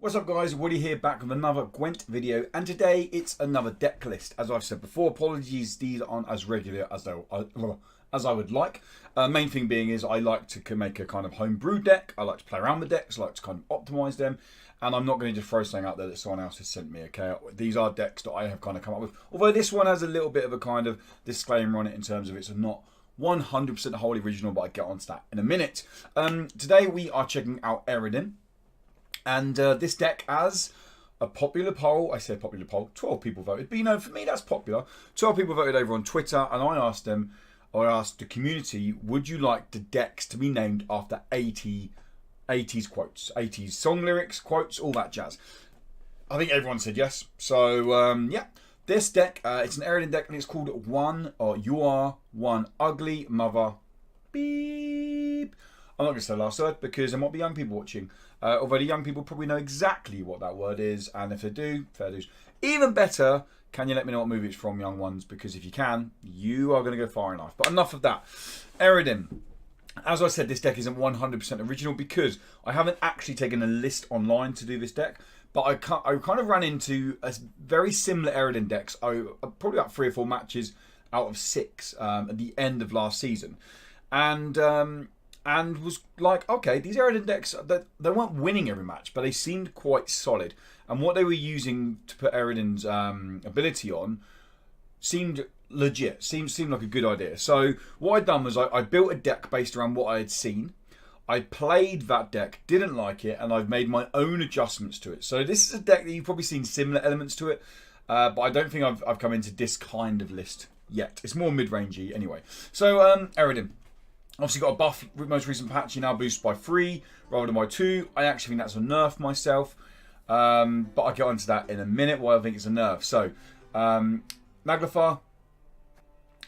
What's up guys, Woody here back with another Gwent video, and today it's another deck list. As I've said before, apologies these aren't as regular as I would like. Main thing being is I like to make a kind of homebrew deck. I like to play around with decks, I like to kind of optimize them, and I'm not going to just throw something out there that someone else has sent me, okay? These are decks that I have kind of come up with, although this one has a little bit of a kind of disclaimer on it in terms of it's not 100% wholly original, but I get onto that in a minute. Today we are checking out Eredin. And this deck, as a popular poll, I say popular poll, 12 people voted. But you know, for me, that's popular. 12 people voted over on Twitter, and I asked the community, would you like the decks to be named after 80s quotes, 80s song lyrics, quotes, all that jazz? I think everyone said yes. So, yeah, this deck, it's an Eredin deck, and it's called You Are One Ugly Mother Beep. I'm not going to say the last word because there might be young people watching. Although the young people probably know exactly what that word is, and if they do, fair dues. Even better, can you let me know what movie it's from, young ones? Because if you can, you are going to go far enough. But enough of that. Eredin. As I said, this deck isn't 100% original because I haven't actually taken a list online to do this deck. But I kind of ran into a very similar Eredin decks, probably about 3 or 4 matches out of 6 at the end of last season. And was like, okay, these Eredin decks, they weren't winning every match, but they seemed quite solid. And what they were using to put Eredin's ability on seemed legit, seemed like a good idea. So what I'd done was I built a deck based around what I had seen. I played that deck, didn't like it, and I've made my own adjustments to it. So this is a deck that you've probably seen similar elements to it, but I don't think I've come into this kind of list yet. It's more mid-rangey anyway. So Eredin. Obviously got a buff with most recent patch. You now boost by 3 rather than by 2. I actually think that's a nerf myself. But I'll get onto that in a minute why I think it's a nerf. So, Naglfar.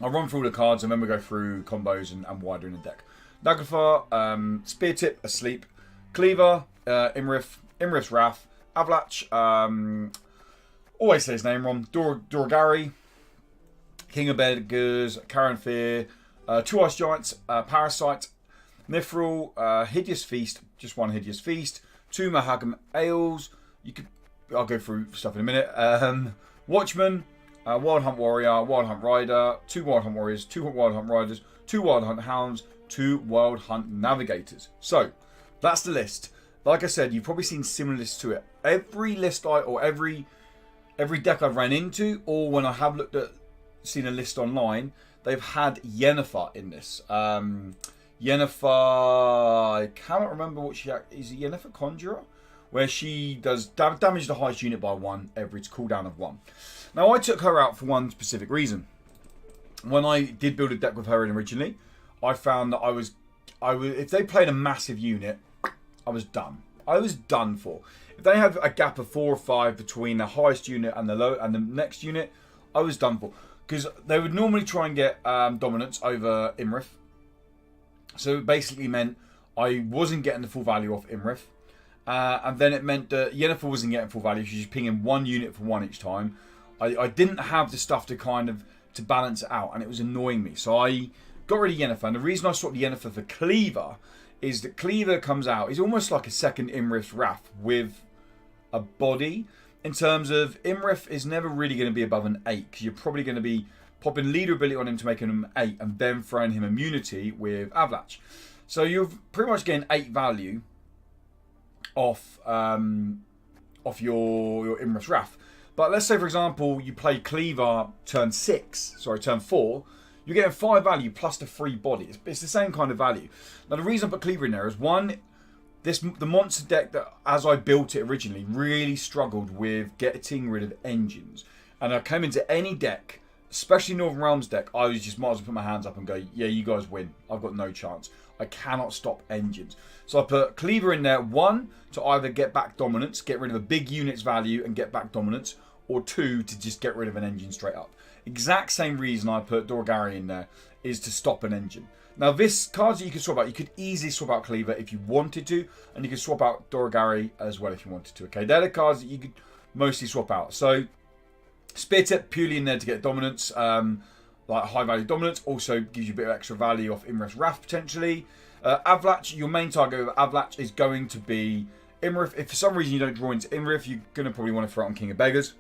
I'll run through all the cards and then we'll go through combos and wider in the deck. Naglfar, Spear Tip, Asleep. Cleaver, Imrif's Wrath. Avlach, always say his name wrong. Doragari. King of Beggars, Karen Fear. 2 Ice Giants, Parasite, Mithril, Hideous Feast, just 1 Hideous Feast, 2 Mahagam Ales. I'll go through stuff in a minute. Watchman, Wild Hunt Warrior, Wild Hunt Rider, 2 Wild Hunt Warriors, 2 Wild Hunt Riders, 2 Wild Hunt Hounds, 2 Wild Hunt Navigators. So that's the list. Like I said, you've probably seen similar lists to it. Every list every deck I've ran into, or when I have seen a list online, they've had Yennefer in this. Yennefer, I cannot remember what she is. It Yennefer Conjurer, where she does damage the highest unit by 1 every cooldown of 1. Now I took her out for one specific reason. When I did build a deck with her in originally, I found that I was if they played a massive unit, I was done. I was done for. If they had a gap of 4 or 5 between the highest unit and the next unit, I was done for. Because they would normally try and get dominance over Imrif. So it basically meant I wasn't getting the full value off Imrif. And then it meant that Yennefer wasn't getting full value. She's pinging 1 unit for 1 each time. I didn't have the stuff to balance it out. And it was annoying me. So I got rid of Yennefer. And the reason I swapped Yennefer for Cleaver is that Cleaver comes out. He's almost like a second Imrif's Wrath with a body. In terms of Imrif is never really going to be above an 8 because you're probably going to be popping leader ability on him to make him an 8 and then throwing him immunity with Avlach. So you're pretty much getting 8 value off your Imrif's Wrath. But let's say for example you play Cleaver turn 4, you're getting 5 value plus the 3 body. It's the same kind of value. Now the reason I put Cleaver in there is one. The monster deck that, as I built it originally, really struggled with getting rid of engines. And I came into any deck, especially Northern Realms deck, I was just might as well put my hands up and go, yeah, you guys win. I've got no chance. I cannot stop engines. So I put Cleaver in there, 1, to either get back dominance, get rid of a big unit's value and get back dominance, or 2, to just get rid of an engine straight up. Exact same reason I put Doragari in there is to stop an engine. Now this cards that you can swap out, you could easily swap out Cleaver if you wanted to, and you could swap out Doragari as well if you wanted to. Okay, they're the cards that you could mostly swap out. So Spear Tip purely in there to get dominance, like high value dominance, also gives you a bit of extra value off Imrif's Wrath potentially. Avlach, your main target of Avlach is going to be Imrif, if for some reason you don't draw into Imrif, you're going to probably want to throw it on King of Beggars.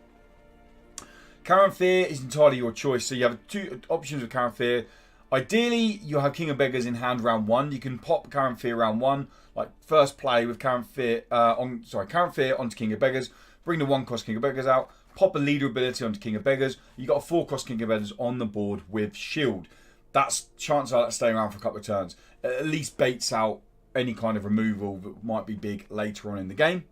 Karen Fear is entirely your choice. So you have two options with Karen Fear. Ideally, you have King of Beggars in hand round 1. You can pop Karen Fear round 1, like first play with Karen Fear Karen Fear onto King of Beggars. Bring the 1-cost King of Beggars out. Pop a leader ability onto King of Beggars. You got a 4-cost King of Beggars on the board with Shield. That's chances are that's staying around for a couple of turns. It at least baits out any kind of removal that might be big later on in the game.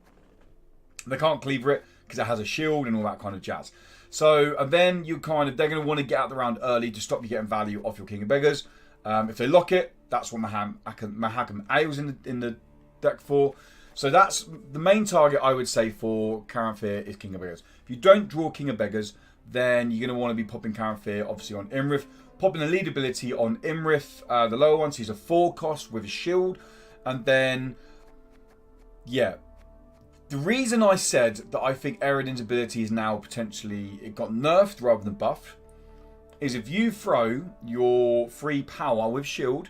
They can't cleaver it because it has a shield and all that kind of jazz. So, and then they're going to want to get out the round early to stop you getting value off your King of Beggars. If they lock it, that's what Mahakam Ale's in the deck for. So that's the main target, I would say, for Karen Fear is King of Beggars. If you don't draw King of Beggars, then you're going to want to be popping Karen Fear, obviously, on Imrif. Popping the lead ability on Imrif, the lower one, so he's a 4-cost with a shield. And then, yeah. The reason I said that I think Eredin's ability is now potentially, it got nerfed rather than buffed, is if you throw your free power with shield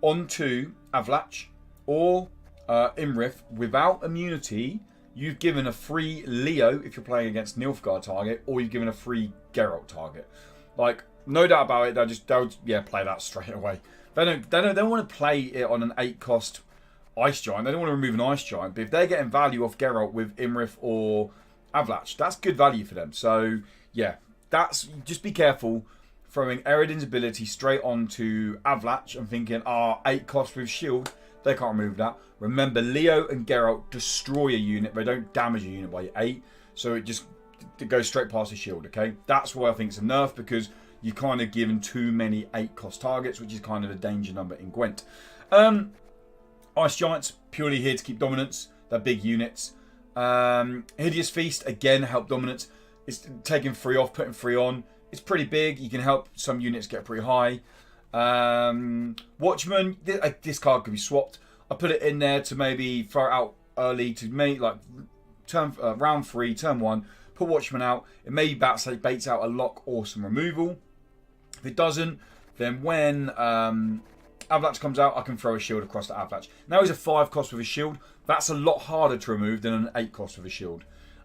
onto Avlach or Imrif without immunity, you've given a free Leo if you're playing against Nilfgaard target, or you've given a free Geralt target. Like, no doubt about it, they'll play that straight away. They don't want to play it on an 8-cost Ice Giant. They don't want to remove an Ice Giant, but if they're getting value off Geralt with Imrif or Avlach, that's good value for them. So yeah, just be careful throwing Eredin's ability straight onto Avlach and thinking, 8 cost with shield, they can't remove that. Remember, Leo and Geralt destroy a unit, they don't damage a unit by 8, so it goes straight past the shield. Okay, that's why I think it's a nerf, because you're kind of given too many 8-cost targets, which is kind of a danger number in Gwent. Ice Giants, purely here to keep dominance. They're big units. Hideous Feast, again, help dominance. It's taking 3 off, putting 3 on. It's pretty big. You can help some units get pretty high. Watchman, this card could be swapped. I put it in there to maybe throw it out early to make like round 3, turn 1. Put Watchman out. It maybe baits out a lock or some removal. If it doesn't, then when Avlach comes out, I can throw a shield across to Avlach. Now he's a 5-cost with a shield. That's a lot harder to remove than an 8-cost with a shield.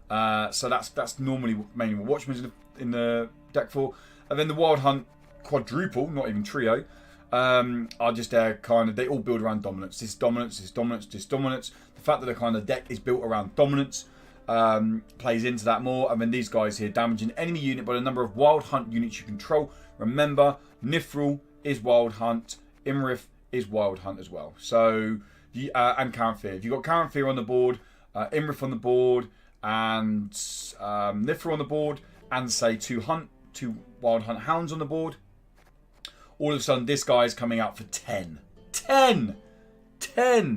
So that's normally mainly what Watchman's in the deck for. And then the Wild Hunt quadruple, not even trio, are just there they all build around dominance. This dominance, this dominance, this dominance. The fact that the kind of deck is built around dominance plays into that more. And then these guys here, damaging enemy unit by the number of Wild Hunt units you control. Remember, Nifril is Wild Hunt. Imrif is Wild Hunt as well. So, and Karen Fear. If you've got Karen Fear on the board, Imrif on the board, and Nifril on the board, and say 2 Wild Hunt Hounds on the board, all of a sudden this guy is coming out for 10. 10!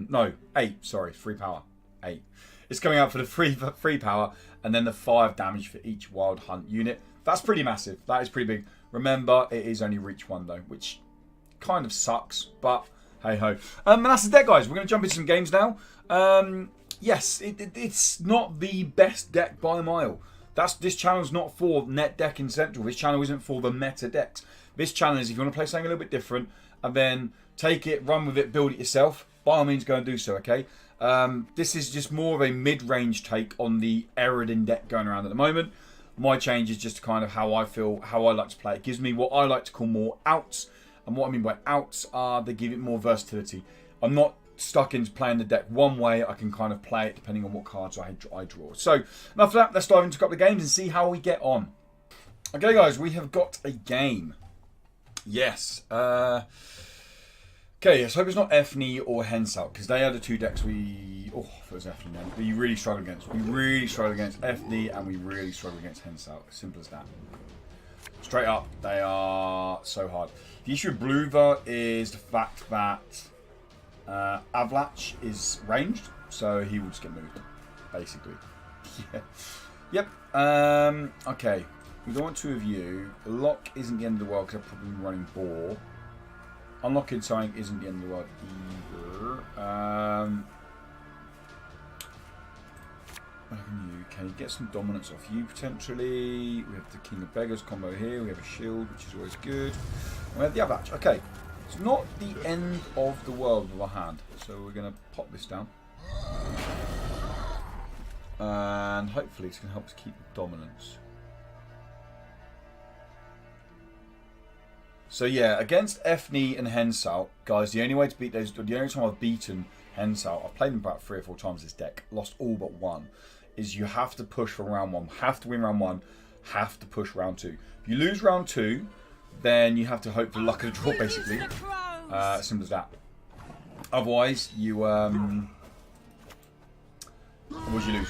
No, 8. Sorry, free power. 8. It's coming out for the free power, and then the 5 damage for each Wild Hunt unit. That's pretty massive. That is pretty big. Remember, it is only reach 1 though, which kind of sucks, but hey ho. And that's the deck, guys. We're going to jump into some games now. Yes, it's not the best deck by a mile. This channel's not for net deck in central. This channel isn't for the meta decks. This channel is if you want to play something a little bit different and then take it, run with it, build it yourself, by all means go and do so, okay? This is just more of a mid-range take on the Eredin deck going around at the moment. My change is just kind of how I feel, how I like to play. It gives me what I like to call more outs. And what I mean by outs are they give it more versatility. I'm not stuck into playing the deck one way. I can kind of play it depending on what cards I draw. So enough of that. Let's dive into a couple of games and see how we get on. Okay, guys, we have got a game. Yes. Okay, let's hope it's not Efni or Henselt, because they are the 2 decks we... Oh, if it was Efni then. We really struggle against. We really struggle against Efni and we really struggle against Henselt. Simple as that. Straight up, they are so hard. The issue with Bluva is the fact that Avlach is ranged, so he will just get moved, basically. Yeah. Yep. Okay. We don't want 2 of you. The lock isn't the end of the world because I'm probably running Boar. Unlocking something isn't the end of the world either. Can you get some dominance off you potentially? We have the King of Beggars combo here. We have a shield, which is always good. And we have the Avlach. Okay, it's not the end of the world with our hand, so we're going to pop this down. And hopefully it's going to help us keep dominance. So yeah, against Efni and Hensal, guys, the only way to beat those, the only time I've beaten Hensal, I've played them about 3 or 4 times this deck, lost all but one, is you have to push for round 1, have to win round 1, have to push round 2. If you lose round 2, then you have to hope for luck of the draw, basically. Simple as that. Otherwise, you you lose.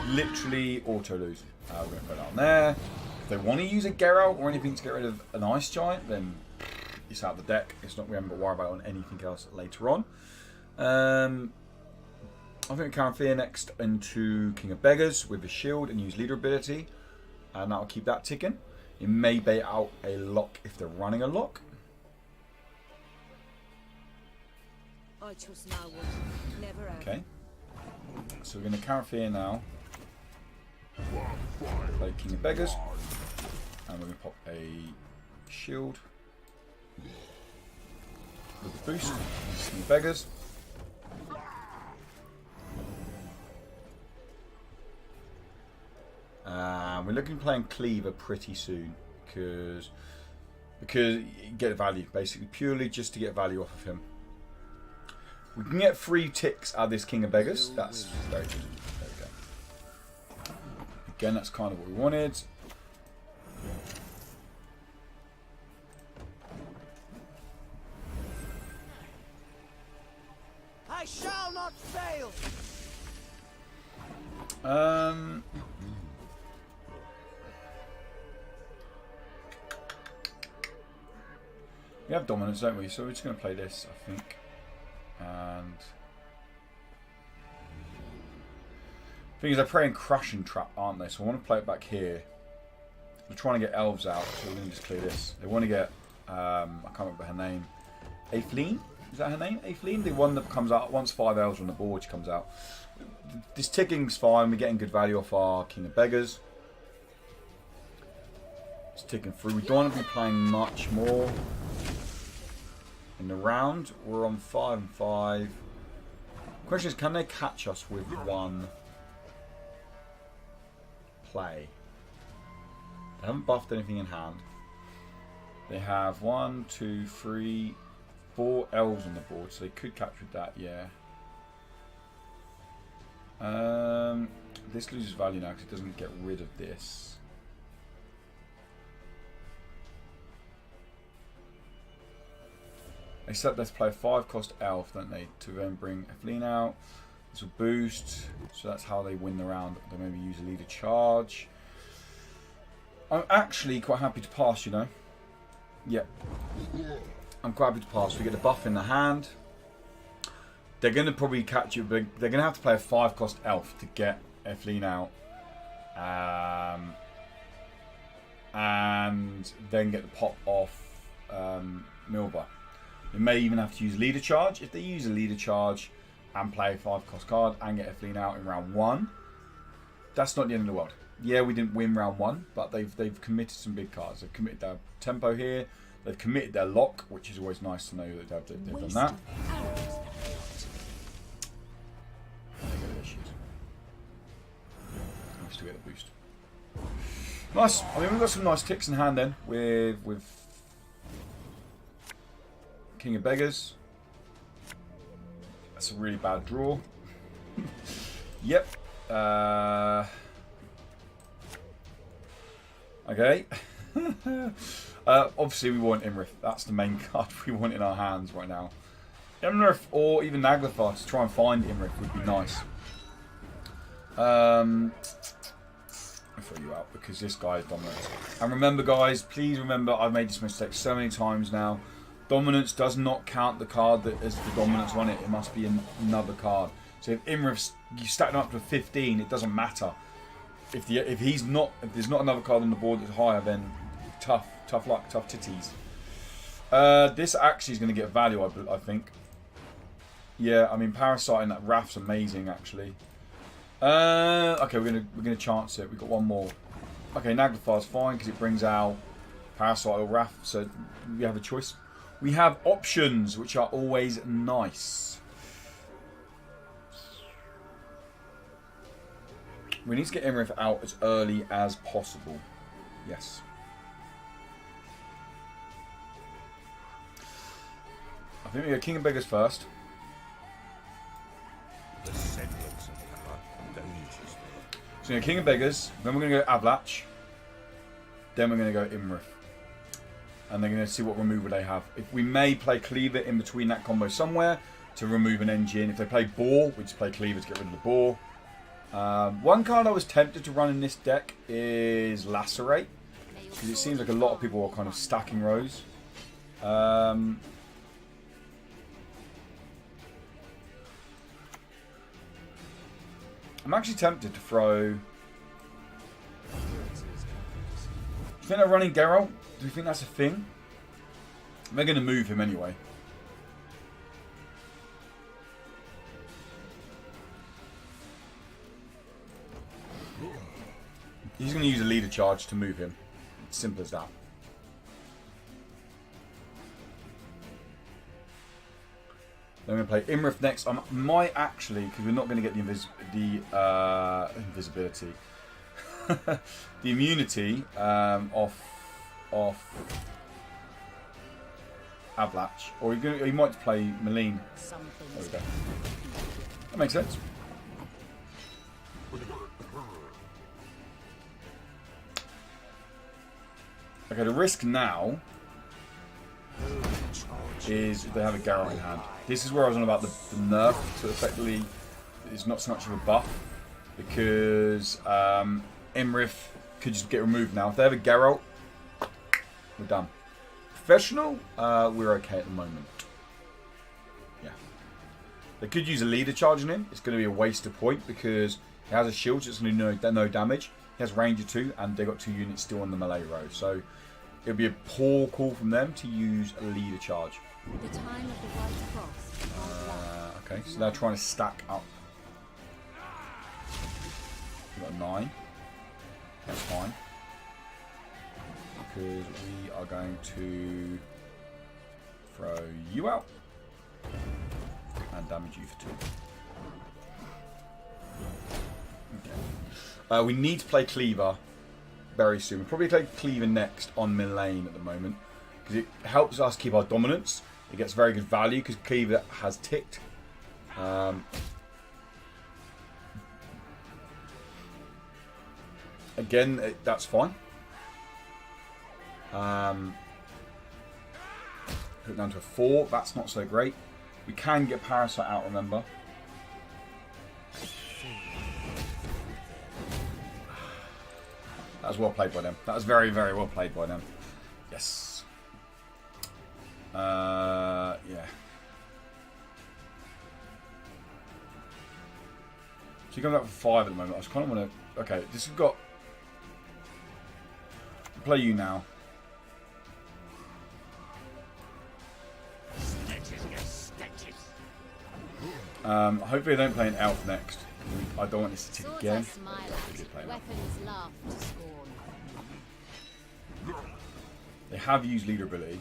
Literally auto lose. We're going to put that on there. If they want to use a Geralt or anything to get rid of an Ice Giant, then it's out of the deck. It's not, we haven't got to worry about on anything else later on. I think we can fear next into King of Beggars with the shield and use leader ability. And that'll keep that ticking. It may bait out a lock if they're running a lock. I trust no one. Never have. Okay. So we're going to carry fear now. Play King of Beggars. And we're going to pop a shield. With a boost. King of Beggars. We're looking at playing Cleaver pretty soon. Because you get value. Basically, purely just to get value off of him. We can get 3 ticks out of this King of Beggars. That's very good. There we go. Again, that's kind of what we wanted. I shall not fail. We have dominance, don't we? So we're just going to play this, I think. And thing is, they're playing Crushing Trap, aren't they? So I want to play it back here. We're trying to get elves out, so we're going to just clear this. They want to get I can't remember her name. Aifleen? Is that her name? Aifleen? The one that comes out once 5 elves on the board. She comes out. This ticking's fine. We're getting good value off our King of Beggars. It's ticking through. We don't want to be playing much more in the round. We're on 5 and 5. Question is, can they catch us with one play? They haven't buffed anything in hand. They have 1, 2, 3, 4 elves on the board, so they could catch with that, yeah. This loses value now because it doesn't get rid of this. Except let's play a 5-cost elf, don't they, to then bring Evelyn out. This will boost, so that's how they win the round. They maybe use a leader charge. I'm actually quite happy to pass, you know. Yeah. I'm quite happy to pass. We get the buff in the hand. They're going to probably catch you, but they're going to have to play a 5-cost elf to get Evelyn out. And then get the pop off Milba. They may even have to use leader charge. If they use a leader charge and play a 5-cost card and get Evelyn out in round 1, that's not the end of the world. Yeah, we didn't win round 1, but they've committed some big cards. They've committed their tempo here. They've committed their lock, which is always nice to know that they've done that. Nice to get a boost. Nice. I mean, we've got some nice ticks in hand then with King of Beggars. That's a really bad draw. Yep. Okay. Obviously we want Imrith. That's the main card we want in our hands right now. Imrith or even Naglafar to try and find Imrith would be nice. I'll throw you out because this guy is dominant. And remember guys, please remember, I've made this mistake so many times now. Dominance does not count the card that has the dominance on it. It must be another card. So if Imrith's, you stack them up to 15, it doesn't matter. If there's not another card on the board that's higher, then tough luck, tough titties. This actually is going to get value, I think. Yeah, I mean parasiting that Wrath's amazing actually. Okay, we're gonna chance it. We've got one more. Okay, Naglafar's fine because it brings out Parasite or Wrath, so we have a choice. We have options, which are always nice. We need to get Imrith out as early as possible. Yes. I think we go King of Beggars first. The semblance of colour dangerous there. So we go King of Beggars, then we're going to go Avlach, then we're going to go Imrith. And they're going to see what removal they have. If we may play Cleaver in between that combo somewhere to remove an engine. If they play Boar, we just play Cleaver to get rid of the Boar. One card I was tempted to run in this deck is Lacerate, because it seems like a lot of people are kind of stacking rows. I'm actually tempted to throw... Do you think they're running Geralt? Do you think that's a thing? They're going to move him anyway. He's going to use a leader charge to move him. It's simple as that. Then we're going to play Imrith next. I might actually, because we're not going to get the invisibility, the immunity off Avlach, or he might play Malene. There we go. That makes sense. Okay, the risk now is if they have a Geralt in hand. This is where I was on about the nerf, so effectively it's not so much of a buff, because Imrith could just get removed now. If they have a Geralt, we're done. Professional, we're okay at the moment. Yeah. They could use a leader charging him. It's going to be a waste of point because he has a shield, so it's going to do no damage. He has Ranger 2, and they've got 2 units still on the melee row. So it would be a poor call from them to use a leader charge. The time of the White Cross. Okay, so they're trying to stack up. We've got 9. That's fine. Because we are going to throw you out and damage you for 2. Okay. We need to play Cleaver very soon. We'll probably play Cleaver next on Malene at the moment, because it helps us keep our dominance. It gets very good value because Cleaver has ticked. Again, that's fine. Put it down to a 4. That's not so great. We can get Parasite out, remember. That was well played by them. That was very, very well played by them. Yes. Yeah. So you're going up for 5 at the moment. I just kind of want to... Okay, this has got... Play you now. Hopefully I don't play an elf next. I don't want this to tick again. They have used leader ability.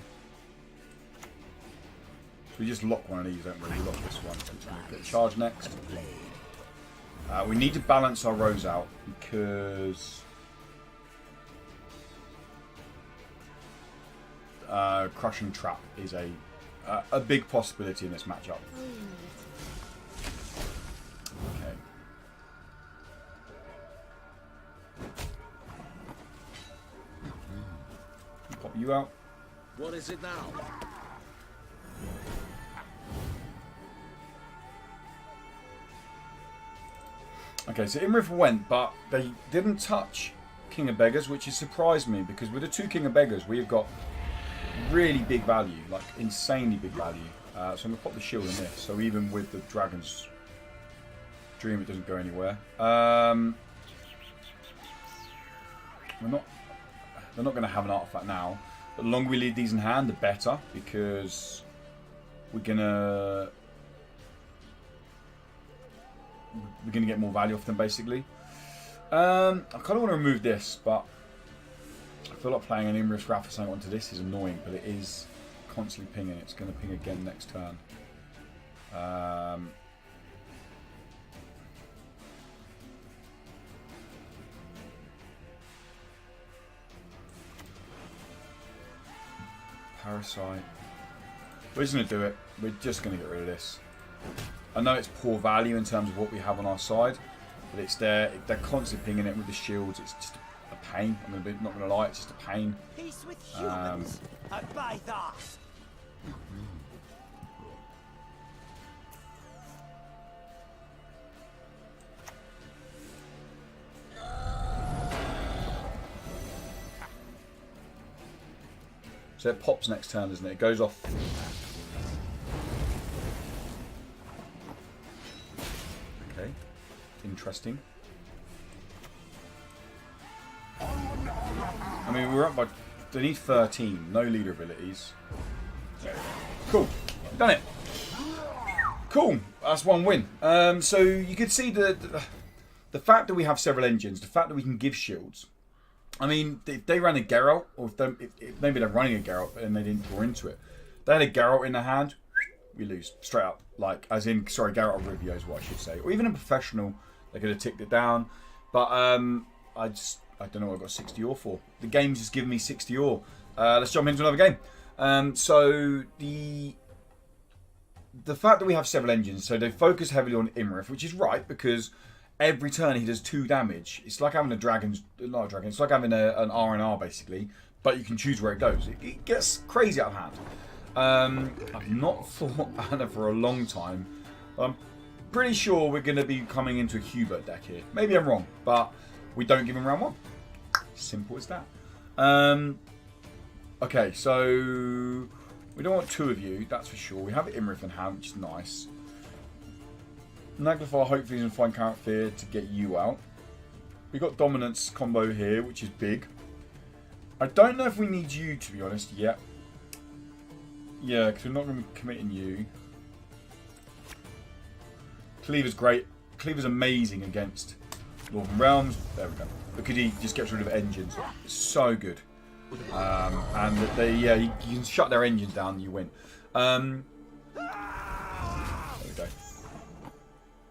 So we just lock one of these, don't we? We lock this one. So we're going to get charge next. We need to balance our rows out because crushing trap is a big possibility in this matchup. Okay. Pop you out. What is it now? Okay, so Imrith went, but they didn't touch King of Beggars, which has surprised me because with the 2 King of Beggars, we have got really big value, like insanely big value. So I'm going to pop the shield in this, so even with the Dragon's Dream, it doesn't go anywhere. They're not going to have an artifact now, but the longer we leave these in hand, the better, because we're going to get more value off them, basically. I kind of want to remove this, but I feel like playing an Imrith Wrath or something onto this is annoying, but it is constantly pinging. It's going to ping again next turn. Parasite. We're just going to do it. We're just going to get rid of this. I know it's poor value in terms of what we have on our side, but it's there. They're constantly pinging it with the shields. It's just a pain. I'm not going to lie. It's just a pain. Peace with humans. I buy that. So it pops next turn, doesn't it? It goes off. Okay. Interesting. I mean, we're up by... They need 13. No leader abilities. Cool. Done it. Cool. That's one win. So you could see the fact that we have several engines, the fact that we can give shields. I mean, if they ran a Geralt, or if maybe they're running a Geralt and they didn't draw into it. They had a Geralt in their hand, we lose. Straight up. Like, as in, sorry, Geralt of Rivia is what I should say. Or even a professional, they could have ticked it down. But I don't know what I got 60 ore for. The game's just given me 60 ore. Let's jump into another game. So the fact that we have several engines, so they focus heavily on Imrith, which is right, because every turn he does 2 damage. It's like having a dragon's, not a dragon, it's like having an R&R basically, but you can choose where it goes. It gets crazy out of hand. I've not fought Anna for a long time. I'm pretty sure we're going to be coming into a Hubert deck here. Maybe I'm wrong, but we don't give him round 1. Simple as that. Okay, so we don't want 2 of you, that's for sure. We have Imrith in hand, which is nice. Naglfar hopefully is going to find Carrot Fear to get you out. We've got Dominance combo here, which is big. I don't know if we need you, to be honest, yet. Yeah, because we're not going to be committing you. Cleaver's great. Cleaver's amazing against Northern Realms. There we go. Because he just gets rid of engines. It's so good. And you can shut their engines down and you win. There we go.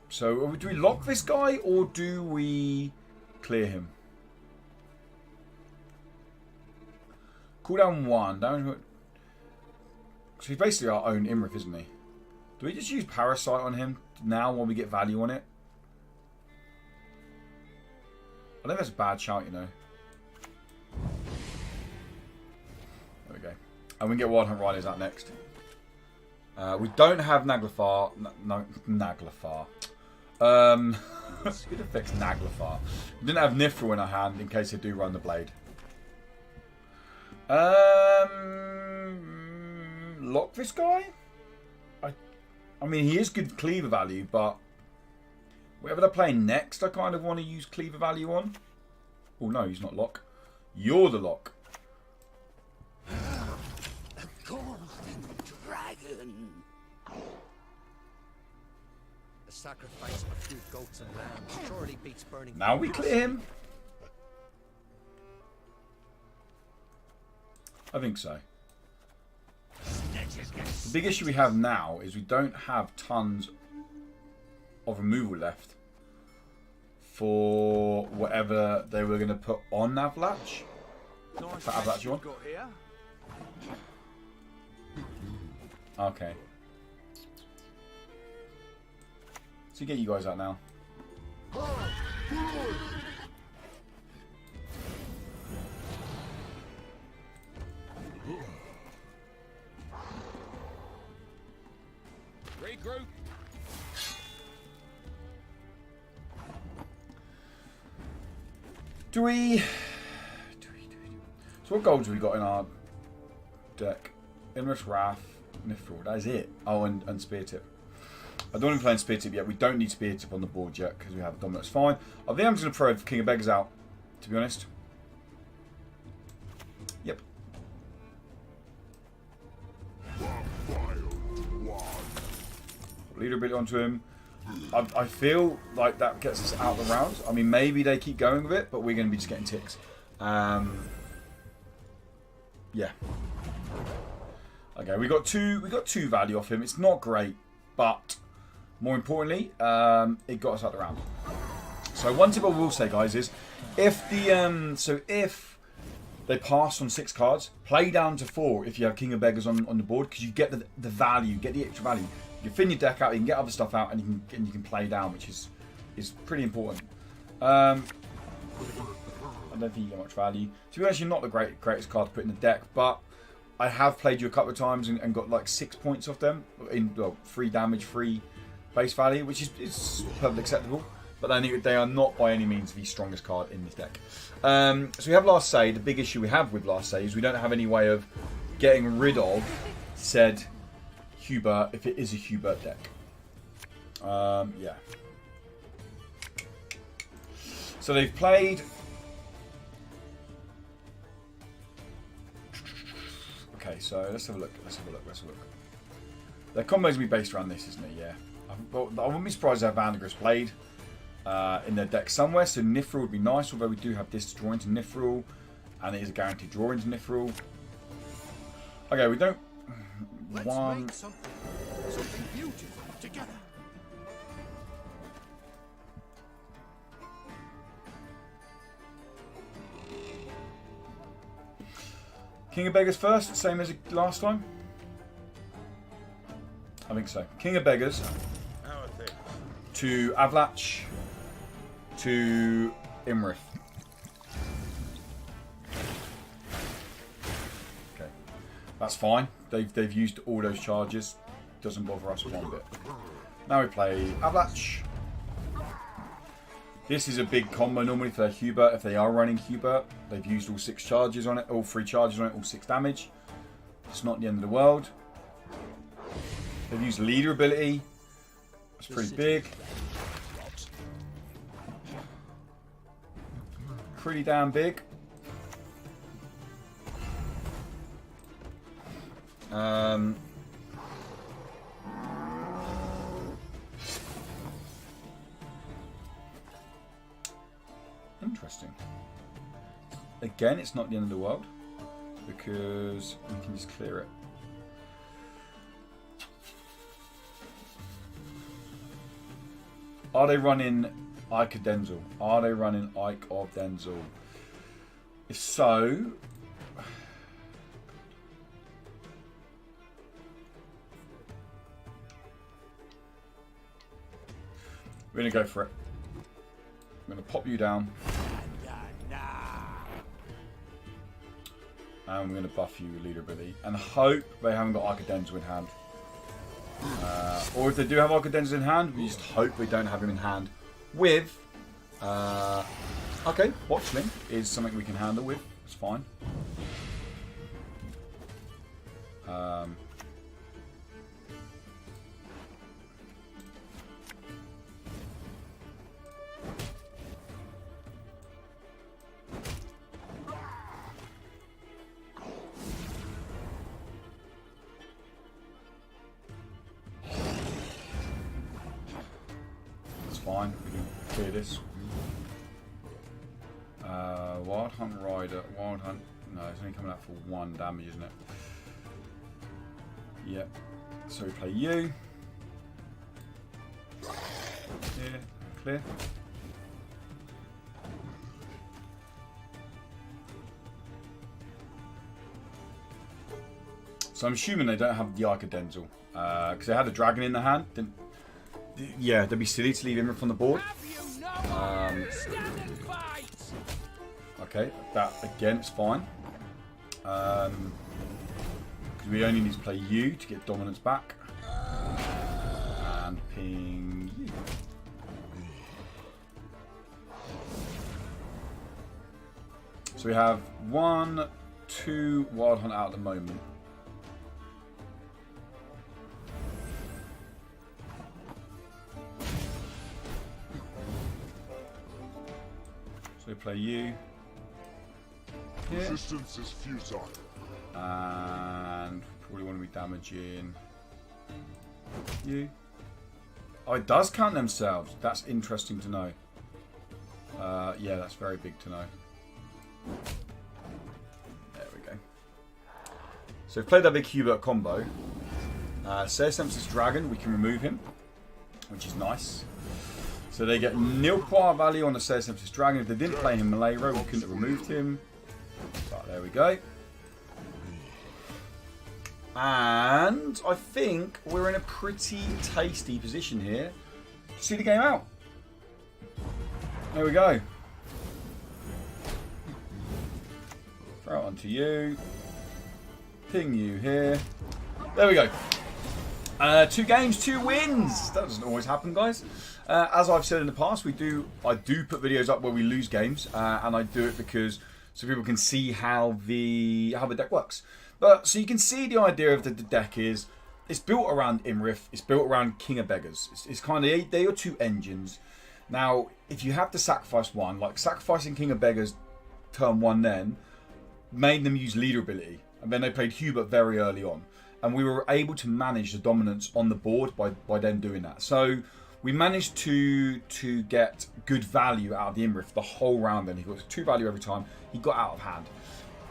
So, do we lock this guy or do we clear him? Cooldown 1. Down. So he's basically our own Imrith, isn't he? Do we just use Parasite on him now while we get value on it? I think that's a bad shout, you know. There we go. And we can get Wild Hunt Riders out next. We don't have Naglfar. No, Naglfar. Who affects Naglfar? We didn't have Nifril in our hand in case they do run the blade. Lock this guy? I mean, he is good cleaver value, but whatever they're playing next, I kind of want to use cleaver value on. Oh no, he's not lock. You're the lock. A golden dragon. A sacrifice of a few goats and lambs surely beats burning. Now we clear him. I think so. The big issue we have now is we don't have tons of removal left for whatever they were going to put on Avlatch. Put Avlatch on. Okay. So get you guys out now. Regroup. Do we... So what goals have we got in our deck? Imrith's Wrath, Nifril, that is it. Oh, and Spear Tip. I don't want to play Spear Tip yet. We don't need Spear Tip on the board yet because we have Dominance. Fine. I think I'm just going to throw King of Beggars out, to be honest. Yep. Leader ability onto him. I feel like that gets us out of the round. I mean, maybe they keep going with it, but we're going to be just getting ticks. Yeah. Okay, we got two value off him. It's not great, but more importantly, it got us out of the round. So one tip I will say, guys, is if the if They pass on 6 cards. Play down to 4 if you have King of Beggars on the board, because you get the value, get the extra value. You can thin your deck out, you can get other stuff out, and you can play down, which is pretty important. I don't think you get much value. To be honest, you're not the greatest card to put in the deck, but I have played you a couple of times and got like 6 points off them in 3 damage, 3 base value, which is perfectly acceptable. But I think they are not by any means the strongest card in this deck. So we have Last Say. The big issue we have with Last Say is we don't have any way of getting rid of said Hubert if it is a Hubert deck. Yeah. So they've played. Okay, so let's have a look. Their combo's gonna be based around this, isn't it? Yeah. I wouldn't be surprised if Vandergris played in their deck somewhere. So Nifril would be nice, although we do have this to draw into Nifril, and it is a guaranteed draw into Nifril. Okay, we don't. Let's One. make something beautiful together. King of Beggars first, same as last time? I think so. King of Beggars How are things? to Avlach to Imrith. Okay. That's fine. They've used all those charges. Doesn't bother us one bit. Now we play Avlach. This is a big combo normally for their Hubert. If they are running Hubert, they've used all 6 charges on it, all 3 charges on it, all 6 damage. It's not the end of the world. They've used leader ability. That's pretty big. Pretty damn big. Interesting. Again, it's not the end of the world because we can just clear it. Are they running Ike of Denzel? Are they running Ike of Denzel? If so, we're going to go for it. I'm going to pop you down. And we're going to buff you with leader ability. And hope they haven't got Arcadenza in hand. Or if they do have Arcadenza in hand, we just hope they don't have him in hand with... okay, Watchling is something we can handle with. It's fine. Fine, we can clear this. Wild Hunt Rider. Wild Hunt. No, it's only coming out for 1 damage, isn't it? Yep. So we play you. Here, clear. So I'm assuming they don't have the Arc of Denzel. Because they had a dragon in the hand. Yeah, they'd be silly to leave him from the board. Okay, that again is fine. Because we only need to play you to get dominance back. And ping you. So we have 1, 2 Wild Hunt out at the moment. So we play you. Here. Resistance is futile. And probably want to be damaging you. Oh, it does count themselves. That's interesting to know. Yeah, that's very big to know. There we go. So we've played that big Hubert combo. Search Dragon, we can remove him, which is nice. So they get nil power value on the Search Dragon. If they didn't play him Malero, we couldn't have removed him. Right, there we go. And I think we're in a pretty tasty position here to see the game out. There we go. Throw it onto you. Ping you here. There we go. 2 games, 2 wins. That doesn't always happen, guys. As I've said in the past, I do put videos up where we lose games, and I do it because so people can see how the deck works. But so you can see the idea of the deck is it's built around Imrith, it's built around King of Beggars. It's kind of they are 2 engines. Now, if you have to sacrifice one, like sacrificing King of Beggars turn 1, then made them use leader ability, and then they played Hubert very early on. And we were able to manage the dominance on the board by them doing that. So we managed to get good value out of the Imrith the whole round. Then he got 2 value every time he got out of hand.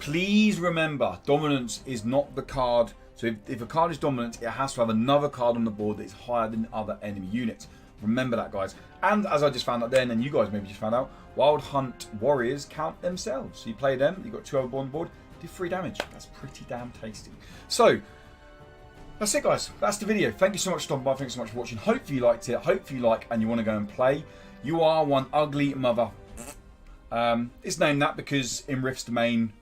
Please remember, dominance is not the card. So if a card is dominant, it has to have another card on the board that is higher than other enemy units. Remember that, guys. And as I just found out then, and you guys maybe just found out, Wild Hunt Warriors count themselves. So you play them, you got 2 other on the board, did 3 damage. That's pretty damn tasty. So that's it, guys. That's the video. Thank you so much for stopping by. Thanks so much for watching. Hopefully you liked it. Hopefully you like and you want to go and play. You are one ugly mother. It's named that because Imrith's the main,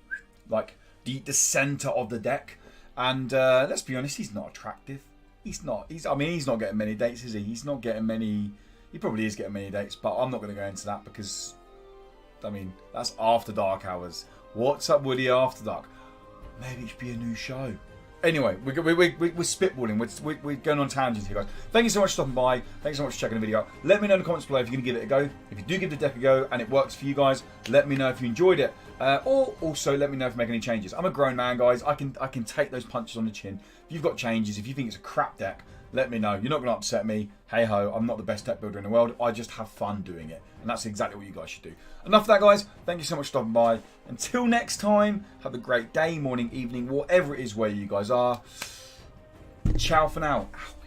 like the center of the deck. And let's be honest, he's not attractive. He's not. I mean, he's not getting many dates, is he? He's not getting many. He probably is getting many dates, but I'm not going to go into that because, I mean, that's after dark hours. What's up, Woody? After dark? Maybe it should be a new show. Anyway, we're spitballing. We're going on tangents here, guys. Thank you so much for stopping by. Thanks so much for checking the video out. Let me know in the comments below if you're going to give it a go. If you do give the deck a go and it works for you guys, let me know if you enjoyed it. Or also let me know if you make any changes. I'm a grown man, guys. I can take those punches on the chin. If you've got changes, if you think it's a crap deck, let me know. You're not going to upset me. Hey ho, I'm not the best deck builder in the world. I just have fun doing it. And that's exactly what you guys should do. Enough of that, guys. Thank you so much for stopping by. Until next time, have a great day, morning, evening, whatever it is where you guys are. Ciao for now. Ow.